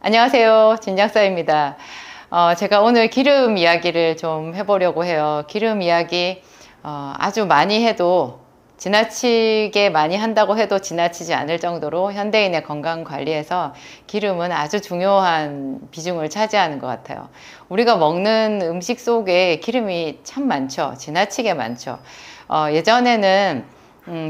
안녕하세요. 진약사입니다. 제가 오늘 기름 이야기를 좀 해보려고 해요. 기름 이야기 아주 많이 해도 지나치게 많이 한다고 해도 지나치지 않을 정도로 현대인의 건강 관리에서 기름은 아주 중요한 비중을 차지하는 것 같아요. 우리가 먹는 음식 속에 기름이 참 많죠. 지나치게 많죠. 예전에는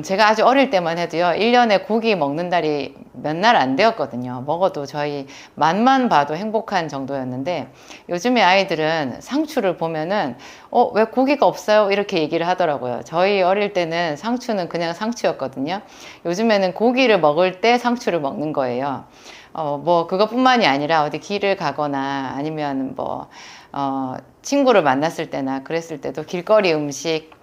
제가 아주 어릴 때만 해도요, 1년에 고기 먹는 날이 몇 날 안 되었거든요. 먹어도 저희 맛만 봐도 행복한 정도였는데, 요즘에 아이들은 상추를 보면은, 왜 고기가 없어요? 이렇게 얘기를 하더라고요. 저희 어릴 때는 상추는 그냥 상추였거든요. 요즘에는 고기를 먹을 때 상추를 먹는 거예요. 그것뿐만이 아니라 어디 길을 가거나 아니면 친구를 만났을 때나 그랬을 때도 길거리 음식,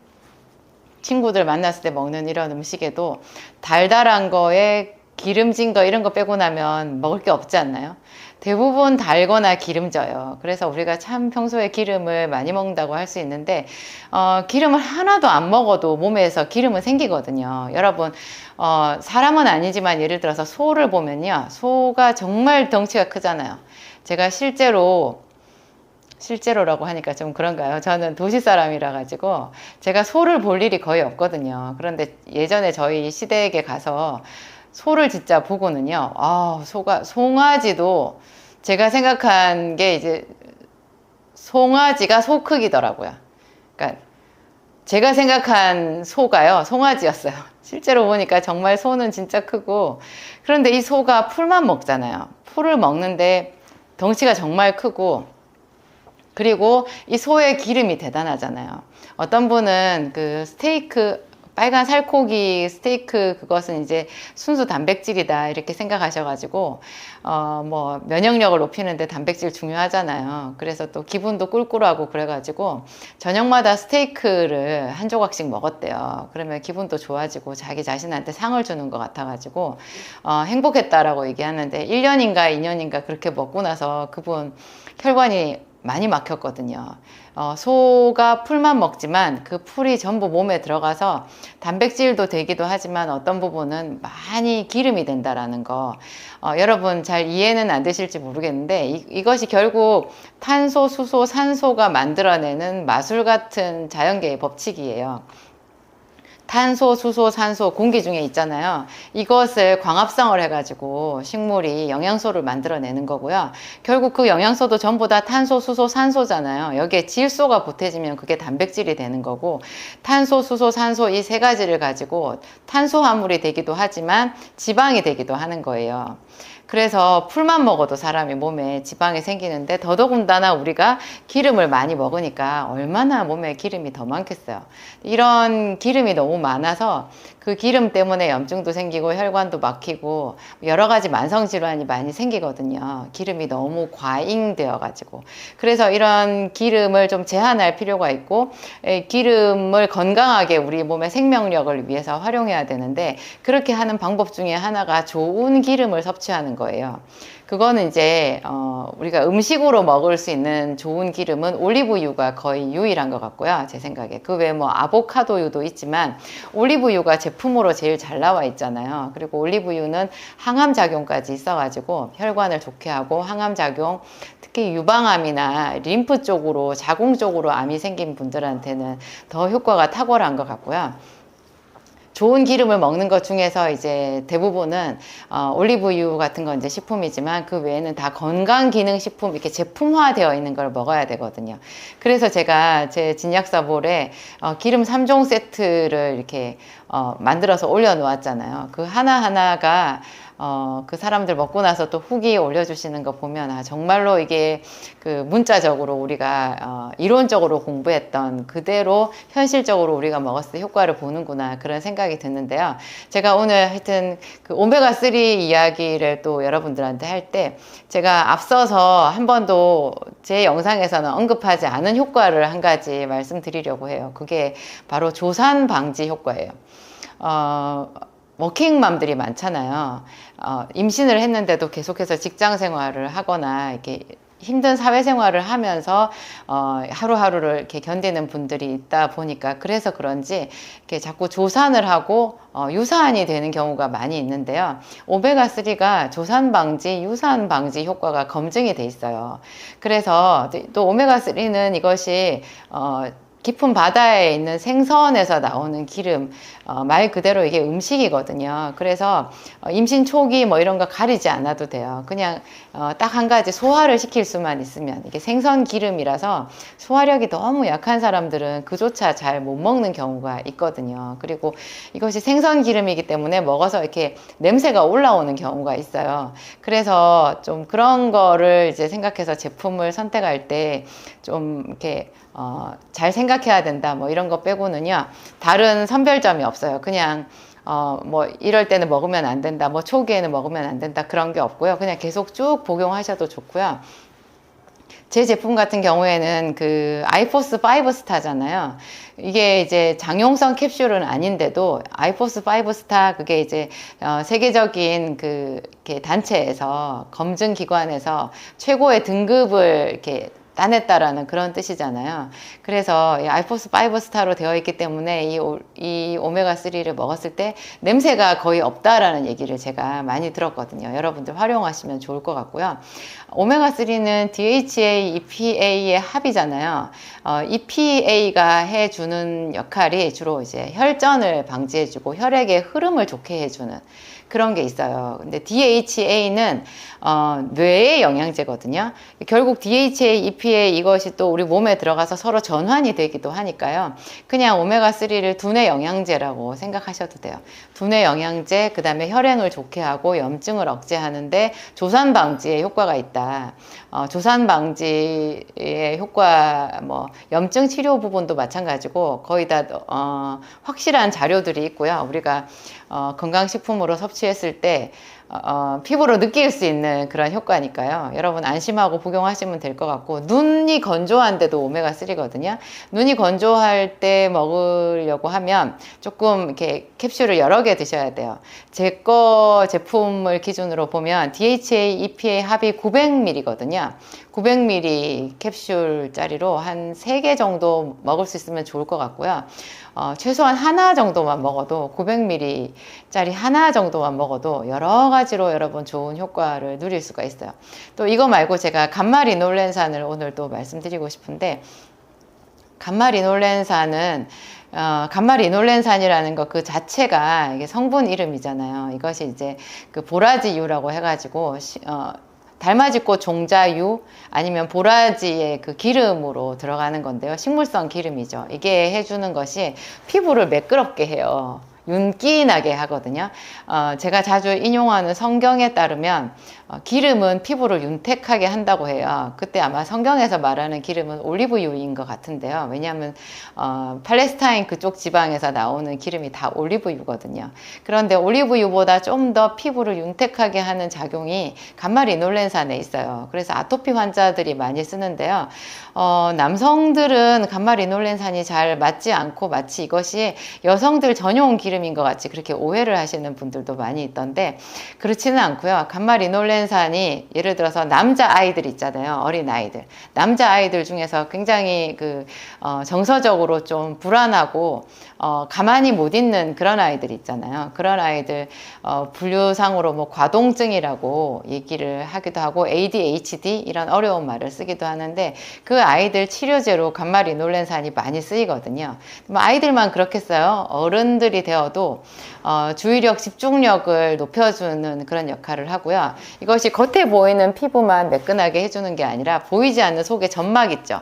친구들 만났을 때 먹는 이런 음식에도 달달한 거에 기름진 거 이런 거 빼고 나면 먹을 게 없지 않나요? 대부분 달거나 기름져요. 그래서 우리가 참 평소에 기름을 많이 먹는다고 할 수 있는데, 기름을 하나도 안 먹어도 몸에서 기름은 생기거든요. 여러분, 사람은 아니지만 예를 들어서 소를 보면요. 소가 정말 덩치가 크잖아요. 제가 실제로라고 하니까 좀 그런가요? 저는 도시 사람이라 가지고 제가 소를 볼 일이 거의 없거든요. 그런데 예전에 저희 시댁에 가서 소를 진짜 보고는요. 송아지도 제가 생각한 게 이제 송아지가 소 크기더라고요. 그러니까 제가 생각한 소가요, 송아지였어요. 실제로 보니까 정말 소는 진짜 크고, 그런데 이 소가 풀만 먹잖아요. 풀을 먹는데 덩치가 정말 크고, 그리고 이 소의 기름이 대단하잖아요. 어떤 분은 그 스테이크, 빨간 살코기 스테이크 그것은 이제 순수 단백질이다 이렇게 생각하셔가지고 면역력을 높이는데 단백질 중요하잖아요. 그래서 또 기분도 꿀꿀하고 그래가지고 저녁마다 스테이크를 한 조각씩 먹었대요. 그러면 기분도 좋아지고 자기 자신한테 상을 주는 것 같아가지고 행복했다라고 얘기하는데 1년인가 2년인가 그렇게 먹고 나서 그분 혈관이 많이 막혔거든요. 소가 풀만 먹지만 그 풀이 전부 몸에 들어가서 단백질도 되기도 하지만 어떤 부분은 많이 기름이 된다라는 거. 여러분 잘 이해는 안 되실지 모르겠는데 이것이 결국 탄소, 수소, 산소가 만들어내는 마술 같은 자연계의 법칙이에요. 탄소, 수소, 산소, 공기 중에 있잖아요. 이것을 광합성을 해가지고 식물이 영양소를 만들어내는 거고요. 결국 그 영양소도 전부 다 탄소, 수소, 산소잖아요. 여기에 질소가 보태지면 그게 단백질이 되는 거고, 탄소, 수소, 산소 이 세 가지를 가지고 탄수화물이 되기도 하지만 지방이 되기도 하는 거예요. 그래서 풀만 먹어도 사람이 몸에 지방이 생기는데 더더군다나 우리가 기름을 많이 먹으니까 얼마나 몸에 기름이 더 많겠어요. 이런 기름이 너무 많아서 그 기름 때문에 염증도 생기고 혈관도 막히고 여러 가지 만성 질환이 많이 생기거든요. 기름이 너무 과잉되어 가지고. 그래서 이런 기름을 좀 제한할 필요가 있고, 기름을 건강하게 우리 몸의 생명력을 위해서 활용해야 되는데, 그렇게 하는 방법 중에 하나가 좋은 기름을 섭취하는 거예요. 그거는 이제 우리가 음식으로 먹을 수 있는 좋은 기름은 올리브유가 거의 유일한 것 같고요. 제 생각에. 그 외에 아보카도유도 있지만 올리브유가 제품으로 제일 잘 나와 있잖아요. 그리고 올리브유는 항암작용까지 있어가지고 혈관을 좋게 하고 항암작용, 특히 유방암이나 림프 쪽으로 자궁 쪽으로 암이 생긴 분들한테는 더 효과가 탁월한 것 같고요. 좋은 기름을 먹는 것 중에서 이제 대부분은 올리브유 같은 건 이제 식품이지만 그 외에는 다 건강기능식품 이렇게 제품화되어 있는 걸 먹어야 되거든요. 그래서 제가 제 진약사볼에 기름 3종 세트를 이렇게 만들어서 올려놓았잖아요. 그 하나하나가 그 사람들 먹고 나서 또 후기 올려주시는 거 보면 정말로 이게 그 문자적으로 우리가 이론적으로 공부했던 그대로 현실적으로 우리가 먹었을 때 효과를 보는구나 그런 생각이 드는데요. 제가 오늘 하여튼 그 오메가3 이야기를 또 여러분들한테 할 때 제가 앞서서 한 번도 제 영상에서는 언급하지 않은 효과를 한 가지 말씀드리려고 해요. 그게 바로 조산 방지 효과예요. 워킹맘들이 많잖아요. 임신을 했는데도 계속해서 직장 생활을 하거나 이렇게 힘든 사회생활을 하면서 하루하루를 이렇게 견디는 분들이 있다 보니까 그래서 그런지 이렇게 자꾸 조산을 하고 유산이 되는 경우가 많이 있는데요. 오메가3가 조산 방지, 유산 방지 효과가 검증이 돼 있어요. 그래서 또 오메가3는 이것이 깊은 바다에 있는 생선에서 나오는 기름, 말 그대로 이게 음식이거든요. 그래서 임신 초기 뭐 이런 거 가리지 않아도 돼요. 그냥 딱 한 가지 소화를 시킬 수만 있으면, 이게 생선 기름이라서 소화력이 너무 약한 사람들은 그조차 잘 못 먹는 경우가 있거든요. 그리고 이것이 생선 기름이기 때문에 먹어서 이렇게 냄새가 올라오는 경우가 있어요. 그래서 좀 그런 거를 이제 생각해서 제품을 선택할 때 좀 이렇게 잘 생각해야 된다, 뭐 이런 거 빼고는요, 다른 선별점이 없어요. 그냥, 뭐, 이럴 때는 먹으면 안 된다, 뭐, 초기에는 먹으면 안 된다, 그런 게 없고요. 그냥 계속 쭉 복용하셔도 좋고요. 제 제품 같은 경우에는 그 아이포스 5 스타잖아요. 이게 이제 장용성 캡슐은 아닌데도 아이포스 5 스타, 그게 이제 세계적인 그 이렇게 단체에서 검증 기관에서 최고의 등급을 이렇게 따냈다라는 그런 뜻이잖아요. 그래서 이 아이포스 5 스타로 되어 있기 때문에 이 오메가3를 먹었을 때 냄새가 거의 없다라는 얘기를 제가 많이 들었거든요. 여러분들 활용하시면 좋을 것 같고요. 오메가3는 DHA, EPA의 합이잖아요. EPA가 해주는 역할이 주로 이제 혈전을 방지해주고 혈액의 흐름을 좋게 해주는 그런 게 있어요. 근데 DHA는 뇌의 영양제거든요. 결국 DHA, EPA 이것이 또 우리 몸에 들어가서 서로 전환이 되기도 하니까요. 그냥 오메가3를 두뇌 영양제라고 생각하셔도 돼요. 두뇌 영양제, 그 다음에 혈행을 좋게 하고 염증을 억제하는데 조산 방지에 효과가 있다. 조산 방지의 효과, 뭐 염증 치료 부분도 마찬가지고 거의 다 확실한 자료들이 있고요. 우리가 건강식품으로 섭취했을 때 피부로 느낄 수 있는 그런 효과니까요. 여러분 안심하고 복용하시면 될 것 같고, 눈이 건조한데도 오메가3거든요. 눈이 건조할 때 먹으려고 하면 조금 이렇게 캡슐을 여러 개 드셔야 돼요. 제 거 제품을 기준으로 보면 DHA, EPA 합이 900ml거든요. 900ml 캡슐짜리로 한 3개 정도 먹을 수 있으면 좋을 것 같고요. 최소한 하나 정도만 먹어도 900ml짜리 하나 정도만 먹어도 여러 가지로 여러분 좋은 효과를 누릴 수가 있어요. 또 이거 말고 제가 감마리놀렌산을 오늘 또 말씀드리고 싶은데, 감마리놀렌산은 감마리놀렌산이라는 것 그 자체가 이게 성분 이름이잖아요. 이것이 이제 그 보라지유라고 해가지고 달맞이꽃 종자유 아니면 보라지의 그 기름으로 들어가는 건데요. 식물성 기름이죠. 이게 해주는 것이 피부를 매끄럽게 해요. 윤기 나게 하거든요. 제가 자주 인용하는 성경에 따르면 기름은 피부를 윤택하게 한다고 해요. 그때 아마 성경에서 말하는 기름은 올리브유인 것 같은데요. 왜냐하면 팔레스타인 그쪽 지방에서 나오는 기름이 다 올리브유거든요. 그런데 올리브유보다 좀 더 피부를 윤택하게 하는 작용이 감마리놀렌산에 있어요. 그래서 아토피 환자들이 많이 쓰는데요. 남성들은 감마리놀렌산이 잘 맞지 않고 마치 이것이 여성들 전용 기름인 것 같이 그렇게 오해를 하시는 분들도 많이 있던데, 그렇지는 않고요. 감마리놀렌산이 예를 들어서 남자 아이들 있잖아요. 어린 아이들, 남자 아이들 중에서 굉장히 정서적으로 좀 불안하고 가만히 못 있는 그런 아이들 있잖아요. 그런 아이들 분류상으로 뭐 과동증이라고 얘기를 하기도 하고 ADHD 이런 어려운 말을 쓰기도 하는데, 그 아이들 치료제로 감마리놀렌산이 많이 쓰이거든요. 뭐 아이들만 그렇겠어요. 어른들이 되어도 주의력, 집중력을 높여주는 그런 역할을 하고요. 이것이 겉에 보이는 피부만 매끈하게 해주는 게 아니라 보이지 않는 속에 점막 있죠.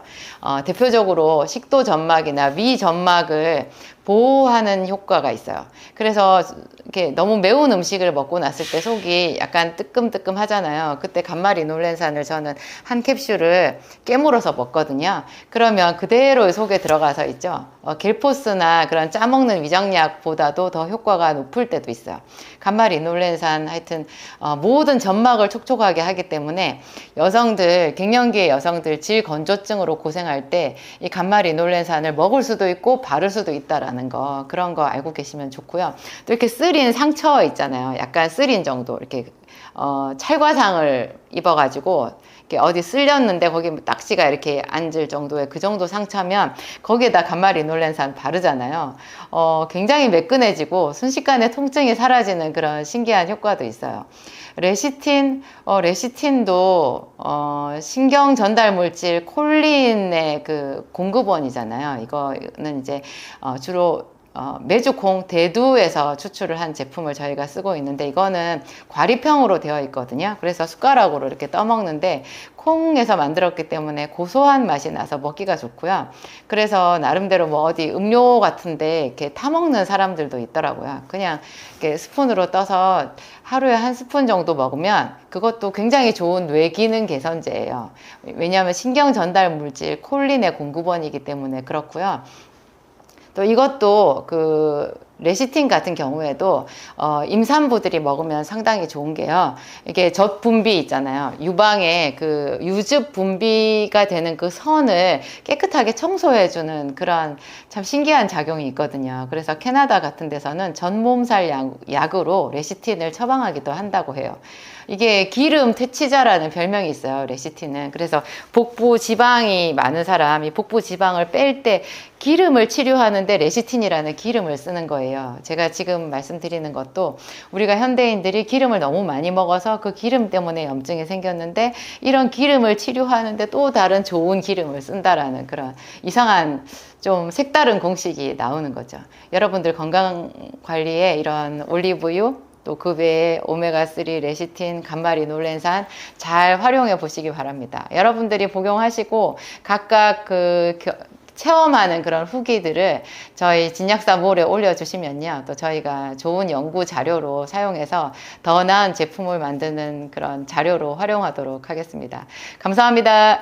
대표적으로 식도 점막이나 위 점막을 보호하는 효과가 있어요. 그래서 이렇게 너무 매운 음식을 먹고 났을 때 속이 약간 뜨끔뜨끔 하잖아요. 그때 감마리놀렌산을 저는 한 캡슐을 깨물어서 먹거든요. 그러면 그대로 속에 들어가서 있죠. 겔포스나 그런 짜먹는 위장약보다도 더 효과가 높을 때도 있어요. 감마리놀렌산 하여튼 모든 점막을 촉촉하게 하기 때문에 여성들, 갱년기의 여성들 질건조증으로 고생할 때 이 감마리놀렌산을 먹을 수도 있고 바를 수도 있다라는 거, 그런 거 알고 계시면 좋고요. 또 이렇게 쓰린 상처 있잖아요. 약간 쓰린 정도, 이렇게 찰과상을 입어가지고 이렇게 어디 쓸렸는데 거기 딱지가 이렇게 앉을 정도의 그 정도 상처면 거기에다 간마리놀렌산 바르잖아요. 굉장히 매끈해지고 순식간에 통증이 사라지는 그런 신기한 효과도 있어요. 레시틴도 신경 전달 물질 콜린의 그 공급원이잖아요. 이거는 이제 주로 메주콩 대두에서 추출을 한 제품을 저희가 쓰고 있는데 이거는 과립형으로 되어 있거든요. 그래서 숟가락으로 이렇게 떠먹는데 콩에서 만들었기 때문에 고소한 맛이 나서 먹기가 좋고요. 그래서 나름대로 뭐 어디 음료 같은데 이렇게 타먹는 사람들도 있더라고요. 그냥 이렇게 스푼으로 떠서 하루에 한 스푼 정도 먹으면 그것도 굉장히 좋은 뇌기능 개선제예요. 왜냐하면 신경 전달 물질 콜린의 공급원이기 때문에 그렇고요. 또 이것도 그 레시틴 같은 경우에도 임산부들이 먹으면 상당히 좋은 게요. 이게 젖분비 있잖아요. 유방에 그 유즙 분비가 되는 그 선을 깨끗하게 청소해주는 그런 참 신기한 작용이 있거든요. 그래서 캐나다 같은 데서는 전몸살 약으로 레시틴을 처방하기도 한다고 해요. 이게 기름 퇴치자라는 별명이 있어요. 레시틴은. 그래서 복부 지방이 많은 사람, 이 복부 지방을 뺄 때 기름을 치료하는데 레시틴이라는 기름을 쓰는 거예요. 제가 지금 말씀드리는 것도 우리가 현대인들이 기름을 너무 많이 먹어서 그 기름 때문에 염증이 생겼는데 이런 기름을 치료하는데 또 다른 좋은 기름을 쓴다라는 그런 이상한 좀 색다른 공식이 나오는 거죠. 여러분들 건강 관리에 이런 올리브유 또 그 외에 오메가3, 레시틴, 간마리놀렌산 잘 활용해 보시기 바랍니다. 여러분들이 복용하시고 각각 체험하는 그런 후기들을 저희 진약사몰에 올려주시면요. 또 저희가 좋은 연구 자료로 사용해서 더 나은 제품을 만드는 그런 자료로 활용하도록 하겠습니다. 감사합니다.